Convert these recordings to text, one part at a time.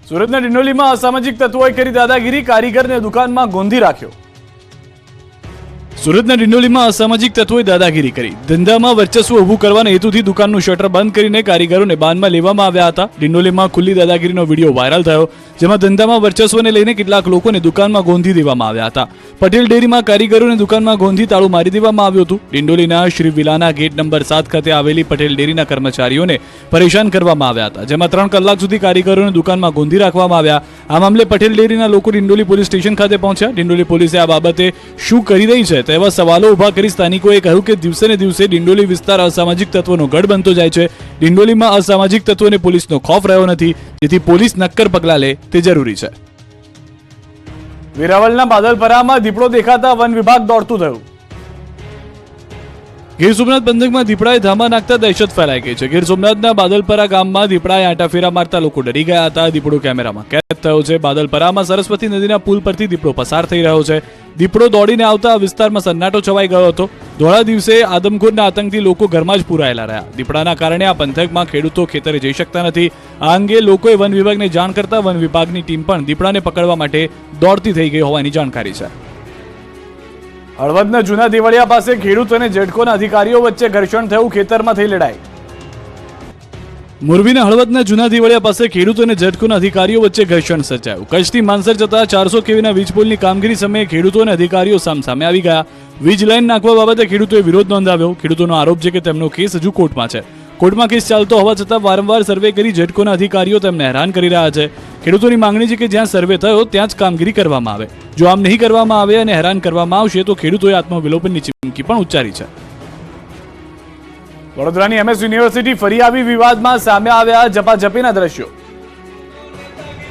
સુરતના ડિંડોલીમાં અસામાજિક તત્વોએ કરી દાદાગીરી, કારીગરને દુકાનમાં ગોંધી રાખ્યો। સુરતના ડિંડોલીમાં અસામાજિક તત્વોએ દાદાગીરી કરી ધંધામાં વર્ચસ્વ ઊભું કરવાના હેતુથી દુકાનનું શટર બંધ કરીને કારીગરોને બાંધમાં લેવામાં આવ્યા હતા। ડિંડોલીમાં ખુલ્લી દાદાગીરીનો વિડીયો વાયરલ થયો, જેમાં ધંધામાં વર્ચસ્વને લઈને કેટલાક લોકોને દુકાનમાં ગોંધી દેવામાં આવ્યા હતા। પટેલ ડેરીમાં કારીગરોને દુકાનમાં ગોંધી તાળું મારી દેવામાં આવ્યું હતું। ડિંડોલીના શ્રી વિલાના ગેટ નંબર 7 ખાતે આવેલી પટેલ ડેરીના કર્મચારીઓને પરેશાન કરવામાં આવ્યા હતા, જેમાં 3 કલાક સુધી કારીગરોને દુકાનમાં ગોંધી રાખવામાં આવ્યા। આ મામલે પટેલ ડેરીના લોકો ડિંડોલી પોલીસ સ્ટેશન ખાતે પહોંચ્યા। ડિંડોલી પોલીસે આ બાબતે શું કરી રહી છે તેવા સવાલો ઉભા કરી સ્થાનિકોએ કહ્યું કે દિવસે ને દિવસે ડિંડોલી વિસ્તાર અસામાજિક તત્વોનો ગઢ બનતો જાય છે। ડિંડોલીમાં અસામાજિક તત્વોને પોલીસનો ખોફ રહ્યો નથી, જેથી પોલીસ નક્કર પગલાં લે તે જરૂરી છે। વેરાવળના બાદલપરામાં દીપડો દેખાતા વન વિભાગ દોડતું થયું। ગીર સોમનાથ પંથકમાં દીપડાએ ધામા નાખતા દહેશત ફેલાઈ ગઈ છે। ગીર સોમનાથના બાદલપરા ગામમાં દીપડાએ આંટાફેરા મારતા લોકો ડરી ગયા હતા। દીપડો કેમેરામાં કેદ થયો છે। બાદલપરામાં સરસ્વતી નદીના પુલ પરથી દીપડો પસાર થઈ રહ્યો છે। દીપડો દોડીને આવતા વિસ્તારમાં સન્નાટો છવાઈ ગયો હતો। ધોળા દિવસે આદમખોરના આતંકથી લોકો ઘરમાં જ પૂરાયેલા રહ્યા। દીપડાના કારણે આ પંથકમાં ખેડૂતો ખેતરે જઈ શકતા નથી। આ અંગે લોકોએ વન વિભાગને જાણ કરતા વન વિભાગની ટીમ પણ દીપડાને પકડવા માટે દોડતી થઈ ગઈ હોવાની જાણકારી છે। હળવદના જૂના દેવળિયા પાસે ખેડૂત અને જેડકોના અધિકારીઓ વચ્ચે ઘર્ષણ થયું, ખેતરમાં થઈ લડાઈ। મોરબીના હળવદના જૂના દેવળિયા પાસે ખેડૂત અને જેડકોના અધિકારીઓ વચ્ચે ઘર્ષણ સર્જાયું। કચ્છથી માનસર જતા 400 કેવીના વીજ પોલની કામગીરી સમયે ખેડૂતો અને અધિકારીઓ સામસામે આવી ગયા। વીજ લાઈન નાખવા બાબતે ખેડૂતોએ વિરોધ નોંધાવ્યો। ખેડૂતોનો આરોપ છે કે તેમનો કેસ હજુ કોર્ટમાં છે। કોર્ટમાં કેસ ચાલતો હોવા છતાં વારંવાર સર્વે કરી જેડકોના અધિકારીઓ તેમને હેરાન કરી રહ્યા છે। ખેડૂતોની માંગણી છે કે જ્યાં સર્વે થયો ત્યાં જ કામગીરી કરવામાં આવે। જો આમ નહીં કરવામાં આવે અને હેરાન કરવામાં આવશે તો ખેડૂતોએ આત્મવિલોપનની ચીમકી પણ ઉચ્ચારી છે। વડોદરાની MS યુનિવર્સિટી ફરી આવી વિવાદમાં સામે આવ્યા ઝપાઝપીના દ્રશ્યો।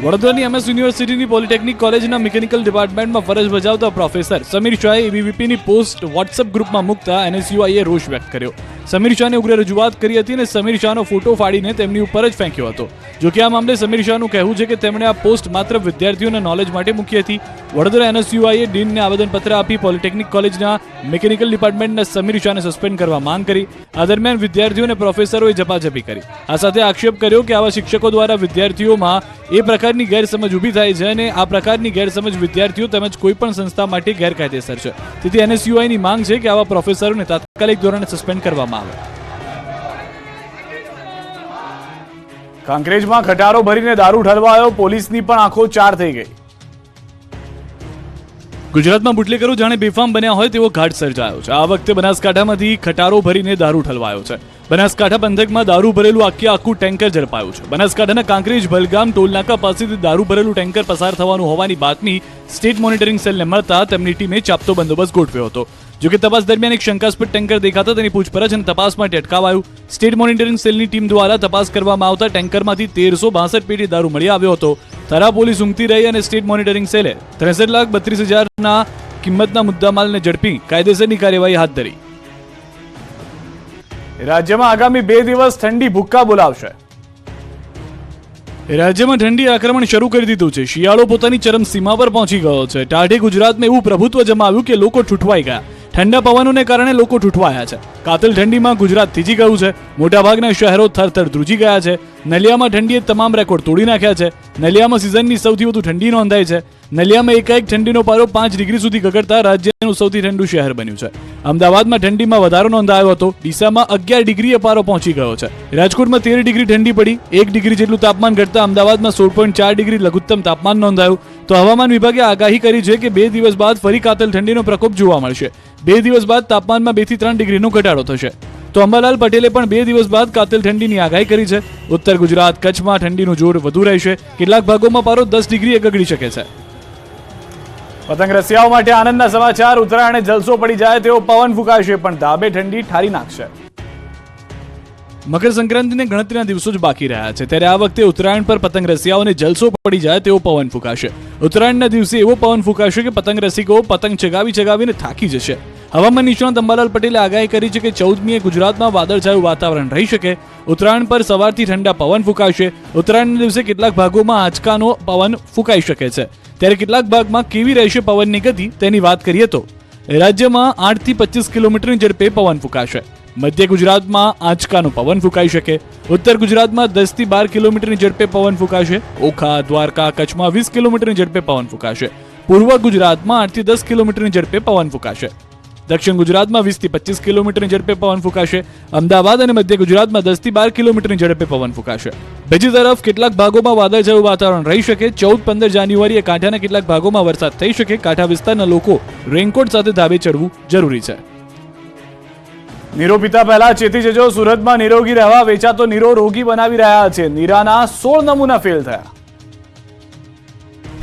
વડોદરાની MS યુનિવર્સિટીની પોલિટેકનિક કોલેજના મિકેનિકલ ડિપાર્ટમેન્ટમાં ફરજ બજાવતા પ્રોફેસર સમીર શાહે એબીવીપીની પોસ્ટ વોટ્સએપ ગ્રુપમાં મૂકતા NSUIએ રોષ વ્યક્ત કર્યો। સમીર શાહને ઉગ્ર રજૂઆત કરી હતી અને સમીર શાહનો ફોટો ફાડીને તેમની ઉપર જ ફેંક્યો હતો। જોકે આ મામલે સમીર શાહનું કહેવું છે કે તેમણે આ પોસ્ટ માત્ર વિદ્યાર્થીઓના નોલેજ માટે મૂકી હતી। વડોદરા NSUIએ ડીનને આવેદનપત્ર આપી પોલિટેકનિક કોલેજના મિકેનિકલ ડિપાર્ટમેન્ટના સમીર શાહને સસ્પેન્ડ કરવા માંગ કરી। આ દરમિયાન વિદ્યાર્થીઓ અને પ્રોફેસરોએ ઝપાઝપી કરી। આ સાથે આક્ષેપ કર્યો કે આવા શિક્ષકો દ્વારા વિદ્યાર્થીઓમાં એ પ્રકારની ગેરસમજ ઊભી થાય છે અને આ પ્રકારની ગેરસમજ વિદ્યાર્થીઓ તેમજ કોઈ પણ સંસ્થા માટે ગેરકાયદેસર છે। તેથી NSUIની માંગ છે કે આવા પ્રોફેસરોને તાત્કાલિક ધોરણે સસ્પેન્ડ કરવામાં આવે। કાંકરેજમાં ખટારો ભરીને દારૂ ઠલવાયો, પોલીસની પણ આંખો ચાર થઈ ગઈ। ગુજરાતમાં બુટલેગરો જાણે બેફામ બન્યા હોય તેવો ઘાટ સર્જાયો છે। આ વખતે બનાસકાંઠામાંથી ખટારો ભરીને દારૂ ઠલવાયો છે। બનાસકાંઠા પંથકમાં દારૂ ભરેલું આખું ટેન્કર ઝડપાયું છે। બનાસકાંઠાના કાંકરેજ ભલગામ ટોલનાકા પાસેથી દારૂ ભરેલું ટેન્કર પસાર થવાનું હોવાની બાતમી સ્ટેટ મોનિટરિંગ સેલને મળતા તેમની ટીમે ચાપતો બંદોબસ્ત ગોઠવ્યો હતો। જોકે તપાસ દરમિયાન એક શંકાસ્પદ ટેન્કર દેખાતા તેની પૂછપરછ અને તપાસ માટે અટકાવાયું। સ્ટેટ મોનિટરિંગ સેલની ટીમ દ્વારા તપાસ કરવામાં આવતા ટેન્કરમાંથી 1362 પેટી દારૂ મળી આવ્યો હતો। થરા પોલીસ ઊંઘતી રહી અને સ્ટેટ મોનિટરિંગ સેલે 63,32,000ના કિંમતના મુદ્દામાલને ઝડપી કાયદેસરની કાર્યવાહી હાથ ધરી। રાજ્યમાં આગામી 2 દિવસ ઠંડી ભૂક્કા બોલાવશે। રાજ્યમાં ઠંડી આક્રમણ શરૂ કરી દીધું છે। શિયાળો પોતાની ચરમસીમા પર પહોંચી ગયો છે। ટાઢે ગુજરાતમાં એવું પ્રભુત્વ જમાવ્યું કે લોકો ઠૂઠવાઈ ગયા। ઠંડા પવનોને કારણે લોકો ઠૂઠવાયા છે। કાતિલ ઠંડીમાં ગુજરાત થીજી ગયું છે। મોટાભાગના શહેરો થરથર ધ્રુજી ગયા છે। નલિયામાં ઠંડીએ તમામ રેકોર્ડ તોડી નાખ્યા છે। નલિયામાં સિઝનની સૌથી વધુ ઠંડી નોંધાઈ છે। નલિયામાં એકાએક ઠંડીનો પારો 5 ડિગ્રી સુધી ગગડતા રાજ્યનું સૌથી ઠંડુ શહેર બન્યું છે। અમદાવાદમાં ઠંડીમાં વધારો નોંધાયો હતો। ડીસામાં 11 ડિગ્રીએ પારો પહોંચી ગયો છે। રાજકોટમાં 13 ડિગ્રી ઠંડી પડી। 1 ડિગ્રી જેટલું તાપમાન ઘટતા અમદાવાદમાં 16.4 ડિગ્રી લઘુત્તમ તાપમાન નોંધાયું। તો હવામાન વિભાગે આગાહી કરી છે કે 2 દિવસ બાદ ફરી કાતિલ ઠંડીનો પ્રકોપ જોવા મળશે। 2 દિવસ બાદ તાપમાનમાં 2 થી 3 ડિગ્રીનો ઘટાડો થશે। તો અંબાલાલ પટેલે પણ 2 દિવસ બાદ કાતિલ ઠંડીની આગાહી કરી છે। ઉત્તર ગુજરાત કચ્છમાં ઠંડીનું જોર વધુ રહેશે। કેટલાક ભાગોમાં પારો 10 ડિગ્રીએ ગગડી શકે છે। પતંગ રસિયાઓ માટે આનંદના સમાચાર। ઉત્તરાયણે જલસો પડી જાય તેવો પવન ફૂંકાશે, પણ ધાબે ઠંડી ઠારી નાખશે। મકર સંક્રાંતિને ગણતરીના દિવસો જ બાકી રહ્યા છે, ત્યારે આ વખતે ઉત્તરાયણ પર પતંગ રસિયાઓને જલસો પડી જાય તેવો પવન ફૂંકાશે। ઉત્તરાયણના દિવસે એવો પવન ફૂંકાશે કે પતંગ રસિકો પતંગ ચગાવીને થાકી જશે। હવામાન નિષ્ણાત અંબાલાલ પટેલે આગાહી કરી છે કે 14મીએ ગુજરાતમાં વાદળછાયું વાતાવરણ રહી શકે। ઉત્તરાયણ પર સવારથી ઠંડા પવન ફૂંકાશે। ઉત્તરાયણના દિવસે કેટલાક ભાગોમાં આંચકાનો પવન ફૂંકાઈ શકે છે, ત્યારે કેટલાક ભાગમાં કેવી રહેશે પવનની ગતિ તેની વાત કરીએ તો રાજ્યમાં 8 થી 25 કિલોમીટરની ઝડપે પવન ફૂંકાશે। મધ્ય ગુજરાતમાં આંચકાનો પવન ફૂંકાઈ શકે. ઉત્તર ગુજરાતમાં 10 થી 12 કિલોમીટરની ઝડપે પવન ફૂંકાશે. ઓખા, દ્વારકા, કચ્છમાં 20 કિલોમીટરની ઝડપે પવન ફૂંકાશે. પૂર્વ ગુજરાતમાં 8 થી 10 કિલોમીટરની ઝડપે પવન ફૂંકાશે. દક્ષિણ ગુજરાતમાં 20 થી 25 કિલોમીટરની ઝડપે પવન ફૂંકાશે. અમદાવાદ અને મધ્ય ગુજરાતમાં 10 થી 12 કિલોમીટરની ઝડપે પવન ફૂંકાશે. બીજી તરફ કેટલાક ભાગોમાં વાદળછાયું વાતાવરણ રહી શકે. 14-15 જાન્યુઆરીએ કાંઠાના કેટલાક ભાગોમાં વરસાદ થઈ શકે. કાંઠા વિસ્તારના લોકો રેનકોટ સાથે ધાબે ચડવું જરૂરી છે. નીરો પીતા પહેલા ચેતી જજો. સુરતમાં નિરોગી રહેવા વેચાતો નીરો રોગી બનાવી રહ્યા છે. નીરાના 16 નમૂના ફેલ થયા.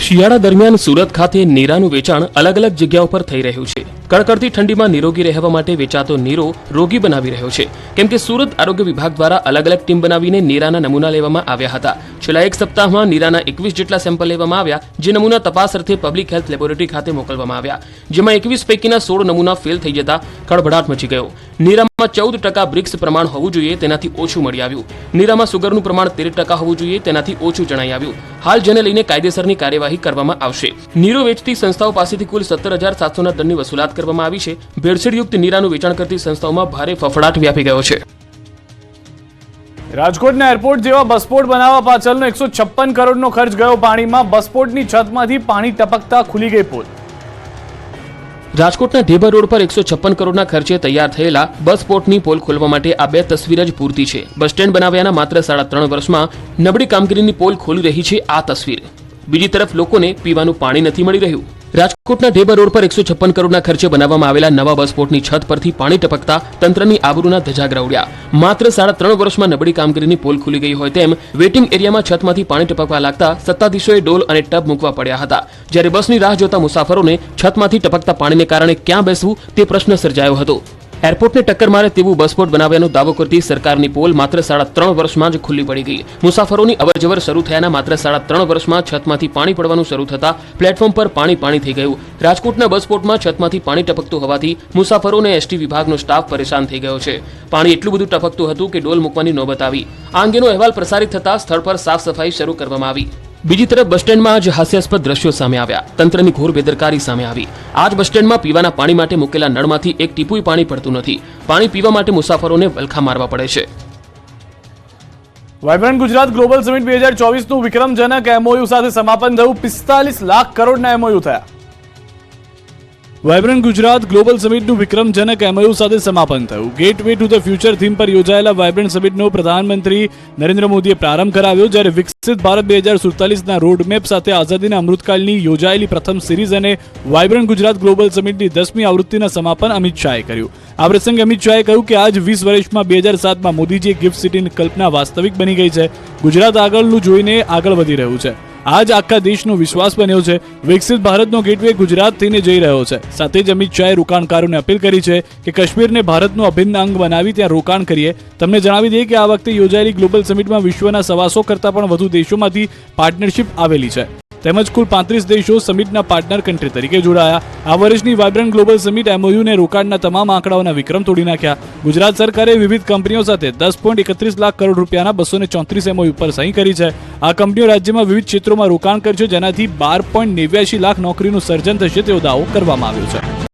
શિયાળા દરમિયાન સુરત ખાતે નીરાનું વેચાણ અલગ અલગ જગ્યાઓ પર થઈ રહ્યું છે. કડકડતી ઠંડીમાં નિરોગી રહેવા માટે વેચાતો નીરો રોગી બનાવી રહ્યો છે. કેમ કે સુરત આરોગ્ય વિભાગ દ્વારા અલગ અલગ ટીમ બનાવીને નીરાના નમૂના લેવામાં આવ્યા હતા. છેલ્લા એક સપ્તાહમાં નીરાના 21 જેટલા સેમ્પલ લેવામાં આવ્યા, જે નમૂના તપાસ અર્થે પબ્લિક હેલ્થ લેબોરેટરી ખાતે મોકલવામાં આવ્યા, જેમાં 21 પૈકીના 16 નમૂના ફેલ થઈ જતા ખળભળાટ મચી ગયો. નીરામાં 14% બ્રિક્સ પ્રમાણ હોવું જોઈએ, તેનાથી ઓછું મળી આવ્યું. નીરામાં સુગરનું પ્રમાણ 13% હોવું જોઈએ, તેનાથી ઓછું જણાઈ આવ્યું. હાલ જેને લઈને કાયદેસરની કાર્યવાહી કરવામાં આવશે. નીરો વેચતી સંસ્થાઓ પાસેથી કુલ 17,700ના દંડની વસૂલાત કરવામાં આવી છે. ભેળસેળયુક્ત નીરાનું વેચાણ કરતી સંસ્થાઓમાં ભારે ફફડાટ વ્યાપી ગયો છે. રાજકોટના એરપોર્ટ જેવા બસપોર્ટ બનાવવા પાછળનો 156 કરોડનો ખર્ચ ગયો પાણીમાં. બસપોર્ટની છતમાંથી પાણી ટપકતા ખુલી ગઈ પોલ. રાજકોટના ઢેબર રોડ પર 156 કરોડના ખર્ચે તૈયાર થયેલા બસ પોર્ટની પોલ ખોલવા માટે આ બે તસવીર જ પૂરતી છે. બસ સ્ટેન્ડ બનાવ્યાના માત્ર 3.5 વર્ષમાં નબળી કામગીરીની પોલ ખોલી રહી છે આ તસવીર. બીજી તરફ લોકોને પીવાનું પાણી નથી મળી રહ્યું. રાજકોટના ઢેબર રોડ પર 156 કરોડના ખર્ચે બનાવવામાં આવેલા નવા બસ પોર્ટની છત પરથી પાણી ટપકતા તંત્રની આબરૂના ધજાગરા ઉડ્યા. માત્ર 3.5 વર્ષમાં નબળી કામગીરીની પોલ ખુલી ગઈ હોય તેમ વેટિંગ એરિયામાં છતમાંથી પાણી ટપકવા લાગતા સત્તાધીશોએ ડોલ અને ટબ મૂકવા પડ્યા હતા. જ્યારે બસની રાહ જોતા મુસાફરોને છતમાંથી ટપકતા પાણીને કારણે ક્યાં બેસવું તે પ્રશ્ન સર્જાયો હતો. એરપોર્ટને ટક્કર મારે તેવું બસપોર્ટ બનાવ્યાનો દાવો કરતી સરકારની પોલ માત્ર 3.5 વર્ષમાં જ ખુલ્લી પડી ગઈ. મુસાફરોની અવરજવર શરૂ થયાના માત્ર 3.5 વર્ષમાં છતમાંથી પાણી પડવાનું શરૂ થતા પ્લેટફોર્મ પર પાણી થઈ ગયું. રાજકોટના બસપોર્ટમાં છતમાંથી પાણી ટપકતું હોવાથી મુસાફરો અને એસટી વિભાગનો સ્ટાફ પરેશાન થઈ ગયો છે. પાણી એટલું બધું ટપકતું હતું કે ડોલ મૂકવાની નોબત આવી. આ અંગેનો અહેવાલ પ્રસારિત થતા સ્થળ પર સાફ સફાઈ શરૂ કરવામાં આવી. બીજી તરફ બસ સ્ટેન્ડમાં આજ હાસ્યાસ્પદ દ્રશ્યો સામે આવ્યા. તંત્રની ઘોર બેદરકારી સામે આવી. આજ બસ સ્ટેન્ડમાં પીવાના પાણી માટે મૂકેલા નળમાંથી એક ટીપુય પાણી પડતું નથી. પાણી પીવા માટે મુસાફરોને વલખા મારવા પડે છે. વાયબ્રન્ટ ગુજરાત ગ્લોબલ સમિટ 2024નું વિક્રમજનક એમઓયુ સાથે સમાપન થયું. 45 લાખ કરોડના એમઓયુ થયા. વાયબ્રન્ટ ગુજરાત ગ્લોબલ સમિટનું વિક્રમજનક એમઓયુ સાથે સમાપન થયું. Gateway to the future theme પર યોજાયેલા વાયબ્રન્ટ સમિટનો પ્રધાનમંત્રી નરેન્દ્ર મોદીએ પ્રારંભ કરાવ્યો. જ્યારે વિકસિત ભારત 2047ના રોડમેપ સાથે આઝાદીના અમૃતકાળની યોજાયેલી પ્રથમ સિરીઝ અને વાયબ્રન્ટ ગુજરાત ગ્લોબલ સમિટની 10મી આવૃત્તિના સમાપન અમિત શાહે કર્યું. આ પ્રસંગે અમિત શાહે કહ્યું કે આજ 20 વર્ષમાં 2007માં મોદીજીએ ગિફ્ટ સિટીની કલ્પના વાસ્તવિક બની ગઈ છે. ગુજરાત આગળનું જોઈને આગળ વધી રહ્યું છે. આજ આખા દેશનો વિશ્વાસ બન્યો છે. વિકસિત ભારતનો ગેટવે ગુજરાત થઈને જઈ રહ્યો છે. સાથે જ અમિત શાહે રોકાણકારોને અપીલ કરી છે કે કાશ્મીરને ભારતનું અભિન્ન અંગ બનાવી ત્યાં રોકાણ કરીએ. તમને જણાવી દઈએ કે આ વખતે યોજાયેલી ગ્લોબલ સમિટમાં વિશ્વના 125 કરતાં પણ વધુ દેશોમાંથી પાર્ટનરશિપ આવેલી છે. તેમજ કુલ 35 દેશો સમિટના પાર્ટનર કન્ટ્રી તરીકે જોડાયા. આ વર્ષની વાયબ્રન્ટ ગ્લોબલ સમિટ એમઓયુને રોકાણના તમામ આંકડાઓના વિક્રમ તોડી નાખ્યા. ગુજરાત સરકારે વિવિધ કંપનીઓ સાથે 10.31 લાખ કરોડ રૂપિયાના 234 એમઓયુ પર સહી કરી છે. આ કંપનીઓ રાજ્યમાં વિવિધ ક્ષેત્રોમાં રોકાણ કરશે, જેનાથી 12.89 લાખ નોકરીનું સર્જન થશે તેવો દાવો કરવામાં આવ્યો છે.